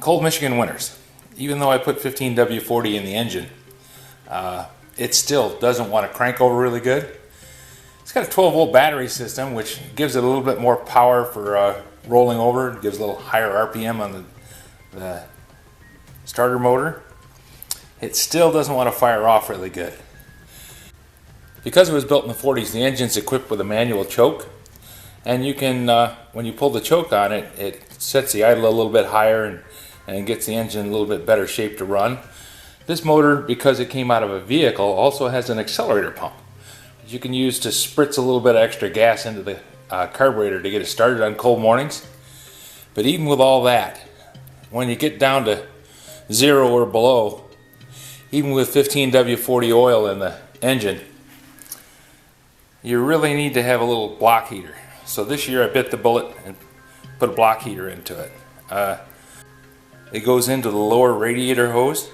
Cold Michigan winters. Even though I put 15W40 in the engine, it still doesn't want to crank over really good. It's got a 12 volt battery system, which gives it a little bit more power for rolling over. It gives a little higher RPM on the starter motor. It still doesn't want to fire off really good. Because it was built in the 40s, the engine's equipped with a manual choke. And you can, when you pull the choke on it, it sets the idle a little bit higher and gets the engine in a little bit better shape to run. This motor, because it came out of a vehicle, also has an accelerator pump that you can use to spritz a little bit of extra gas into the carburetor to get it started on cold mornings. But even with all that, when you get down to 0 or below, even with 15W40 oil in the engine, you really need to have a little block heater. So this year I bit the bullet and put a block heater into it. It goes into the lower radiator hose,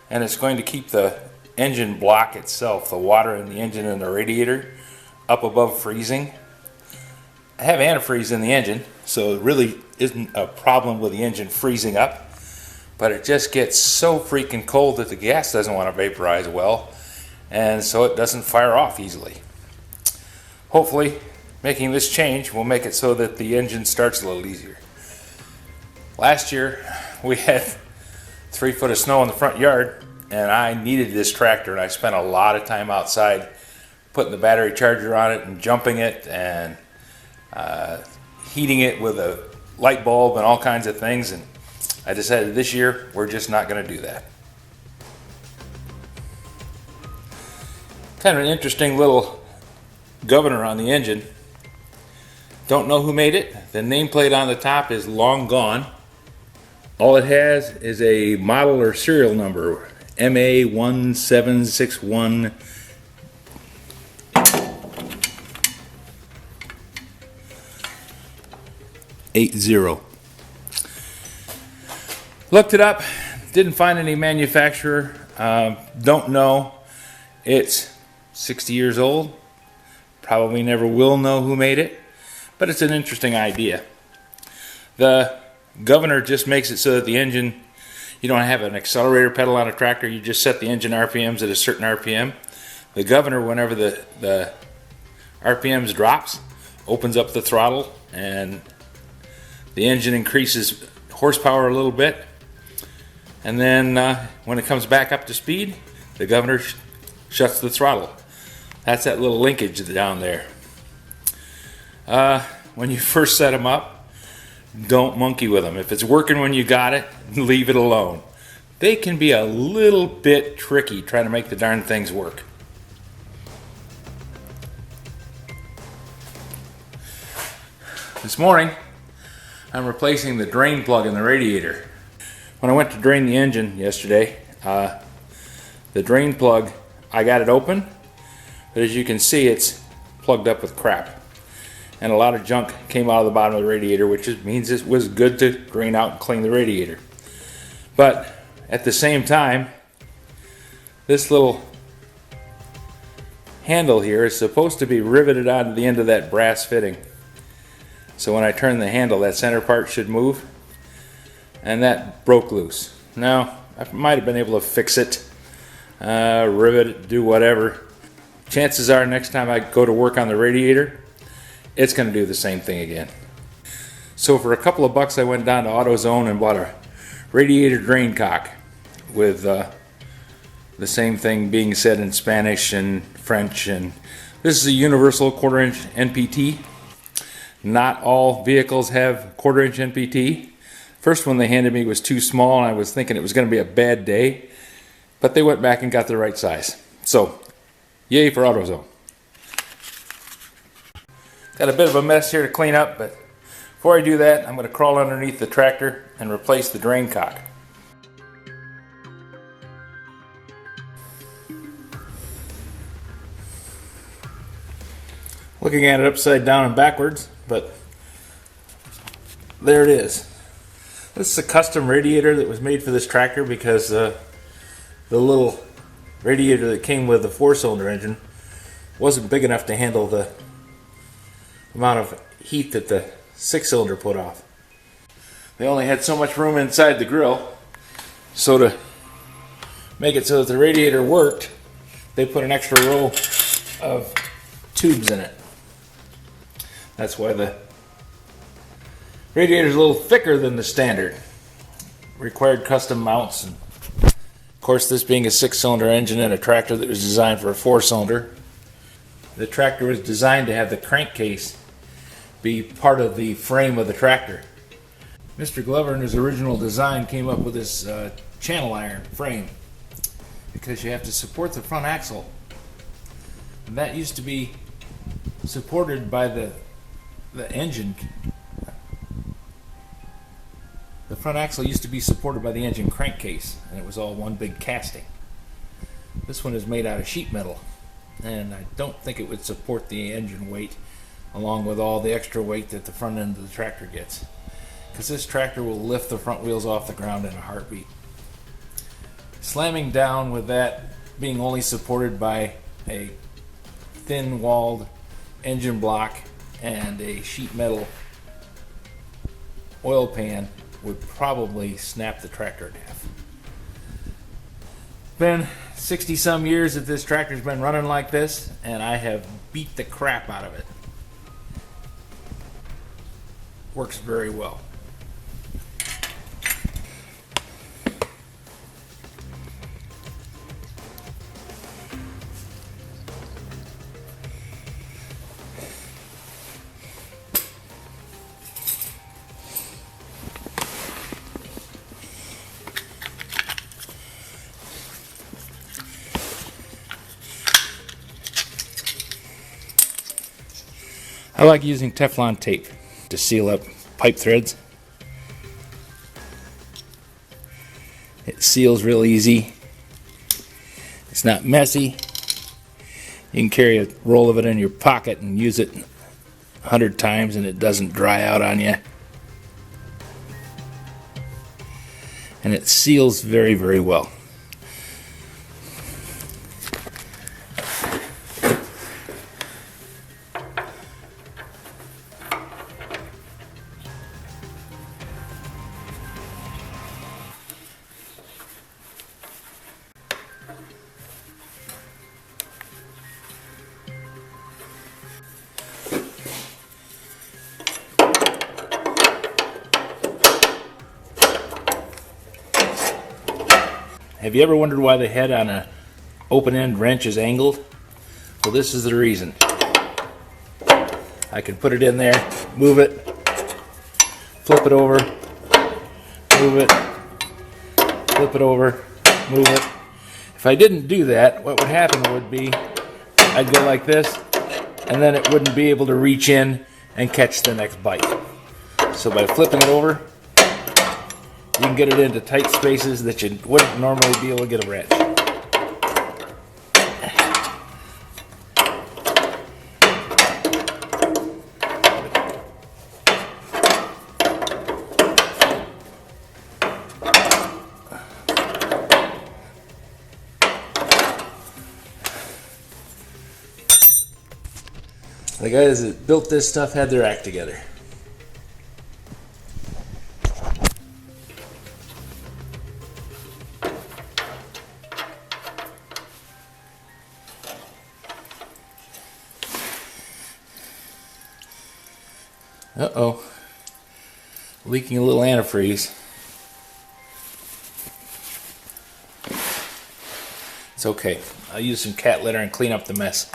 and it's going to keep the engine block itself, the water in the engine and the radiator, up above freezing. I have antifreeze in the engine, so it really isn't a problem with the engine freezing up, but it just gets so freaking cold that the gas doesn't want to vaporize well, and so it doesn't fire off easily. Hopefully, making this change will make it so that the engine starts a little easier. Last year, we had 3 foot of snow in the front yard, and I needed this tractor, and I spent a lot of time outside putting the battery charger on it and jumping it and heating it with a light bulb and all kinds of things, and I decided this year we're just not going to do that. Kind of an interesting little governor on the engine. Don't know who made it. The nameplate on the top is long gone. All it has is a model or serial number, MA1761 80. Looked it up, didn't find any manufacturer, don't know. It's 60 years old, probably never will know who made it, but it's an interesting idea. The governor just makes it so that the engine, you don't have an accelerator pedal on a tractor, you just set the engine RPMs at a certain RPM. The governor, whenever the RPMs drops, opens up the throttle and the engine increases horsepower a little bit, and then when it comes back up to speed, the governor shuts the throttle. That's that little linkage down there. When you first set them up, don't monkey with them. If it's working when you got it, leave it alone. They can be a little bit tricky trying to make the darn things work. This morning, I'm replacing the drain plug in the radiator. When I went to drain the engine yesterday, the drain plug, I got it open, but as you can see, it's plugged up with crap. And a lot of junk came out of the bottom of the radiator, which means it was good to drain out and clean the radiator. But at the same time, this little handle here is supposed to be riveted onto the end of that brass fitting. So when I turn the handle, that center part should move, and that broke loose. Now, I might have been able to fix it, rivet it, do whatever. Chances are next time I go to work on the radiator, it's going to do the same thing again. So for a couple of bucks, I went down to AutoZone and bought a radiator drain cock with the same thing being said in Spanish and French. And this is a universal 1/4 inch NPT. Not all vehicles have 1/4 inch NPT. First one they handed me was too small, and I was thinking it was going to be a bad day, but they went back and got the right size. So, yay for AutoZone. Got a bit of a mess here to clean up, but before I do that, I'm going to crawl underneath the tractor and replace the drain cock. Looking at it upside down and backwards, but there it is. This is a custom radiator that was made for this tractor because the little radiator that came with the 4-cylinder engine wasn't big enough to handle the amount of heat that the 6-cylinder put off. They only had so much room inside the grill. So to make it so that the radiator worked, they put an extra row of tubes in it. That's why the radiator is a little thicker than the standard. Required custom mounts. And of course, this being a 6-cylinder engine and a tractor that was designed for a 4-cylinder, the tractor was designed to have the crankcase be part of the frame of the tractor. Mr. Glover in his original design came up with this channel iron frame because you have to support the front axle. And that used to be supported by the engine. The front axle used to be supported by the engine crankcase, and it was all one big casting. This one is made out of sheet metal, and I don't think it would support the engine weight along with all the extra weight that the front end of the tractor gets, because this tractor will lift the front wheels off the ground in a heartbeat. Slamming down with that being only supported by a thin-walled engine block and a sheet metal oil pan would probably snap the tractor in half. Been 60 some years that this tractor's been running like this, and I have beat the crap out of it. Works very well. I like using Teflon tape to seal up pipe threads. It seals real easy. It's not messy. You can carry a roll of it in your pocket and use it 100 times and it doesn't dry out on you. And it seals very, very well. Have you ever wondered why the head on an open-end wrench is angled? Well, this is the reason. I can put it in there, move it, flip it over, move it, flip it over, move it. If I didn't do that, what would happen would be I'd go like this, and then it wouldn't be able to reach in and catch the next bite. So by flipping it over, you can get it into tight spaces that you wouldn't normally be able to get a wrench. The guys that built this stuff had their act together. Uh-oh. Leaking a little antifreeze. It's okay. I'll use some cat litter and clean up the mess.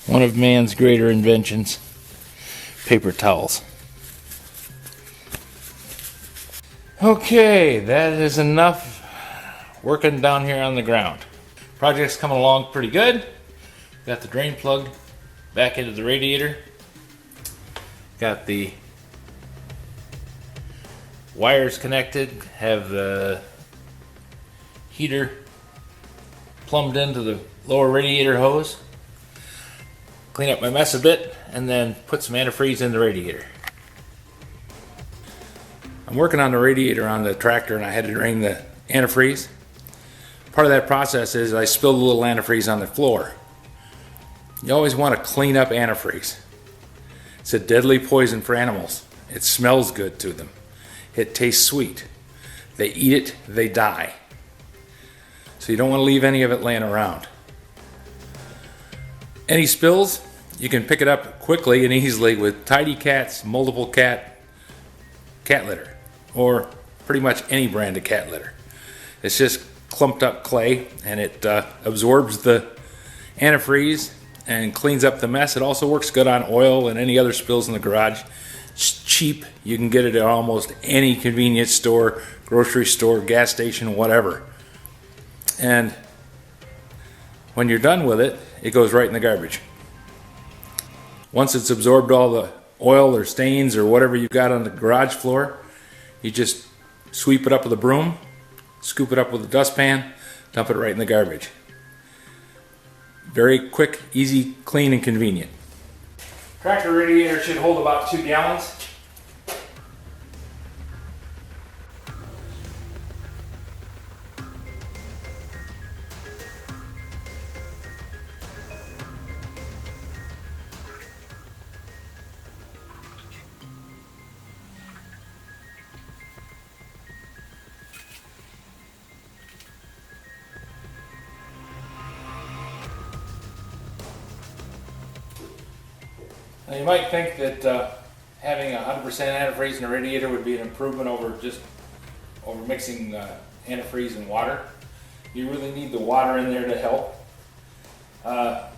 One of man's greater inventions, paper towels. Okay, that is enough working down here on the ground. Project's coming along pretty good. Got the drain plug back into the radiator. Got the wires connected, have the heater plumbed into the lower radiator hose. Clean up my mess a bit, and then put some antifreeze in the radiator. I'm working on the radiator on the tractor, and I had to drain the antifreeze. Part of that process is I spilled a little antifreeze on the floor. You always want to clean up antifreeze. It's a deadly poison for animals. It smells good to them. It tastes sweet. They eat it, they die. So you don't want to leave any of it laying around. Any spills, you can pick it up quickly and easily with Tidy Cat's multiple cat litter, or pretty much any brand of cat litter. It's just clumped up clay, and it absorbs the antifreeze and cleans up the mess. It also works good on oil and any other spills in the garage. It's cheap. You can get it at almost any convenience store, grocery store, gas station, whatever. And when you're done with it, it goes right in the garbage. Once it's absorbed all the oil or stains or whatever you've got on the garage floor, you just sweep it up with a broom, scoop it up with a dustpan, dump it right in the garbage. Very quick, easy, clean, and convenient. Tractor radiator should hold about 2 gallons. Now you might think that having 100% antifreeze in a radiator would be an improvement over mixing antifreeze and water. You really need the water in there to help. The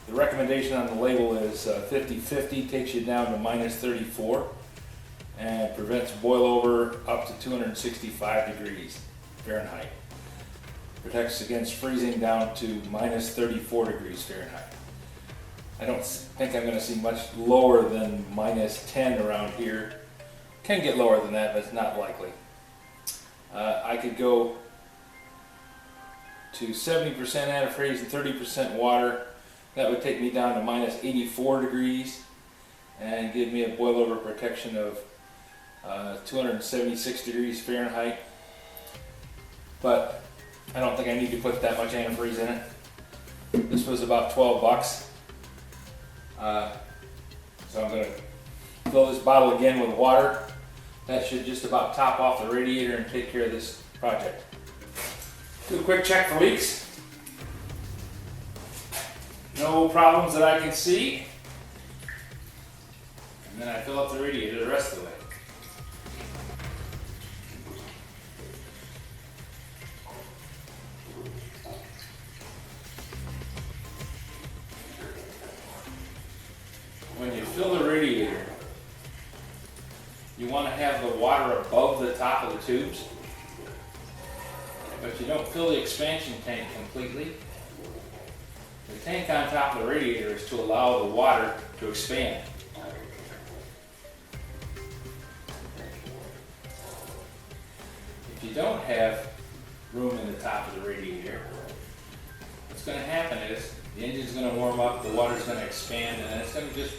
recommendation on the label is 50-50, takes you down to -34 and prevents boil over up to 265 degrees Fahrenheit. Protects against freezing down to -34 degrees Fahrenheit. I don't think I'm going to see much lower than -10 around here. Can get lower than that, but it's not likely. I could go to 70% antifreeze and 30% water. That would take me down to -84 degrees and give me a boilover protection of 276 degrees Fahrenheit. But I don't think I need to put that much antifreeze in it. This was about 12 bucks. So I'm going to fill this bottle again with water. That should just about top off the radiator and take care of this project. Do a quick check for leaks. No problems that I can see. And then I fill up the radiator the rest of the way. When you fill the radiator, you want to have the water above the top of the tubes, but you don't fill the expansion tank completely. The tank on top of the radiator is to allow the water to expand. If you don't have room in the top of the radiator, what's going to happen is the engine's going to warm up, the water's going to expand, and then it's going to just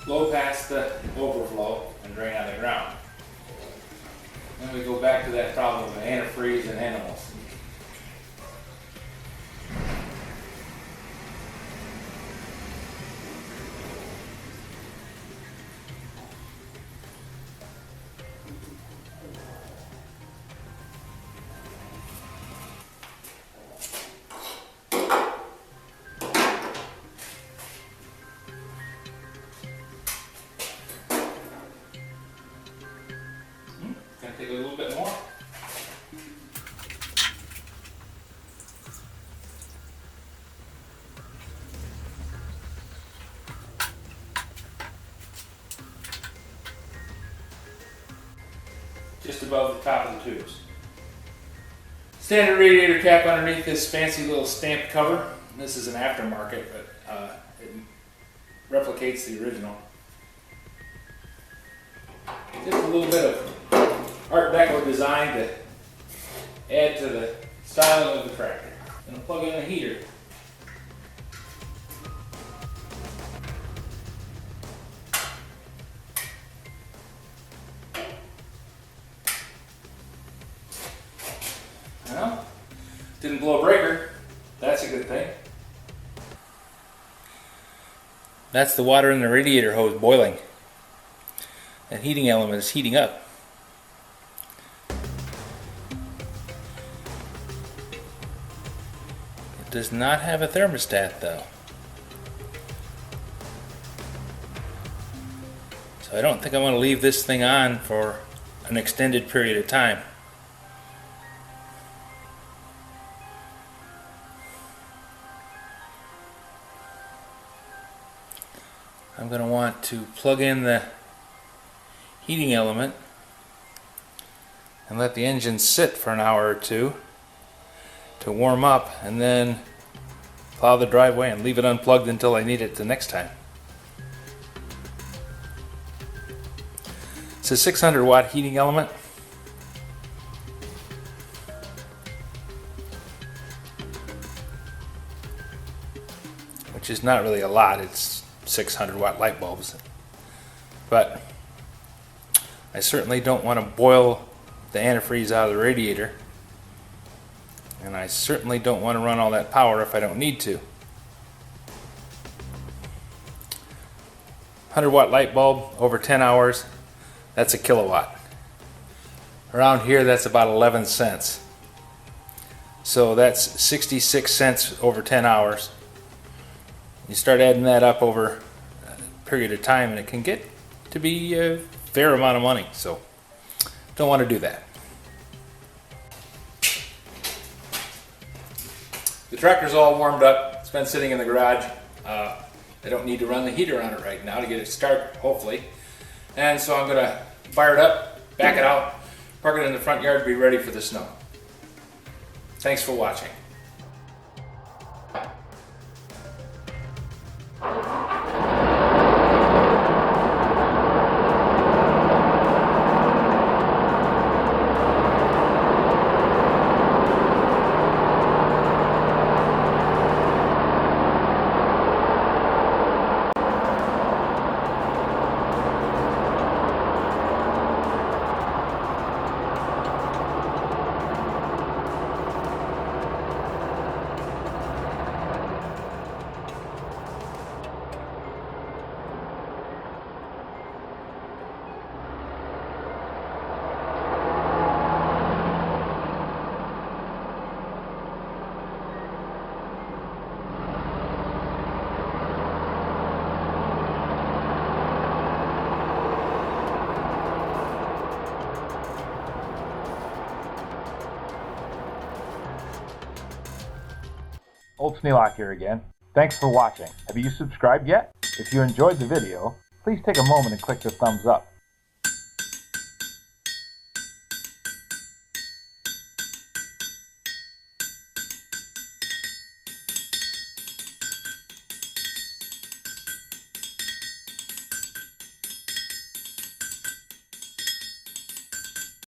blow past the overflow and drain on the ground. Then we go back to that problem of antifreeze and animals. Take a little bit more. Just above the top of the tubes. Standard radiator cap underneath this fancy little stamped cover. This is an aftermarket, but it replicates the original. Just a little bit of Art Deco design to add to the styling of the tractor. And I'll plug in a heater. Well, didn't blow a breaker. That's a good thing. That's the water in the radiator hose boiling. That heating element is heating up. It does not have a thermostat though. So I don't think I want to leave this thing on for an extended period of time. I'm going to want to plug in the heating element and let the engine sit for an hour or two to warm up, and then plow the driveway and leave it unplugged until I need it the next time. It's a 600 watt heating element. Which is not really a lot, it's 600 watt light bulbs. But I certainly don't want to boil the antifreeze out of the radiator. And I certainly don't want to run all that power if I don't need to. 100 watt light bulb over 10 hours, that's a kilowatt. Around here that's about 11 cents. So that's 66 cents over 10 hours. You start adding that up over a period of time and it can get to be a fair amount of money. So don't want to do that. The tractor's all warmed up. It's been sitting in the garage. I don't need to run the heater on it right now to get it started, hopefully. And so I'm going to fire it up, back it out, park it in the front yard, be ready for the snow. Thanks for watching. Old Sneelock here again. Thanks for watching. Have you subscribed yet? If you enjoyed the video, please take a moment and click the thumbs up.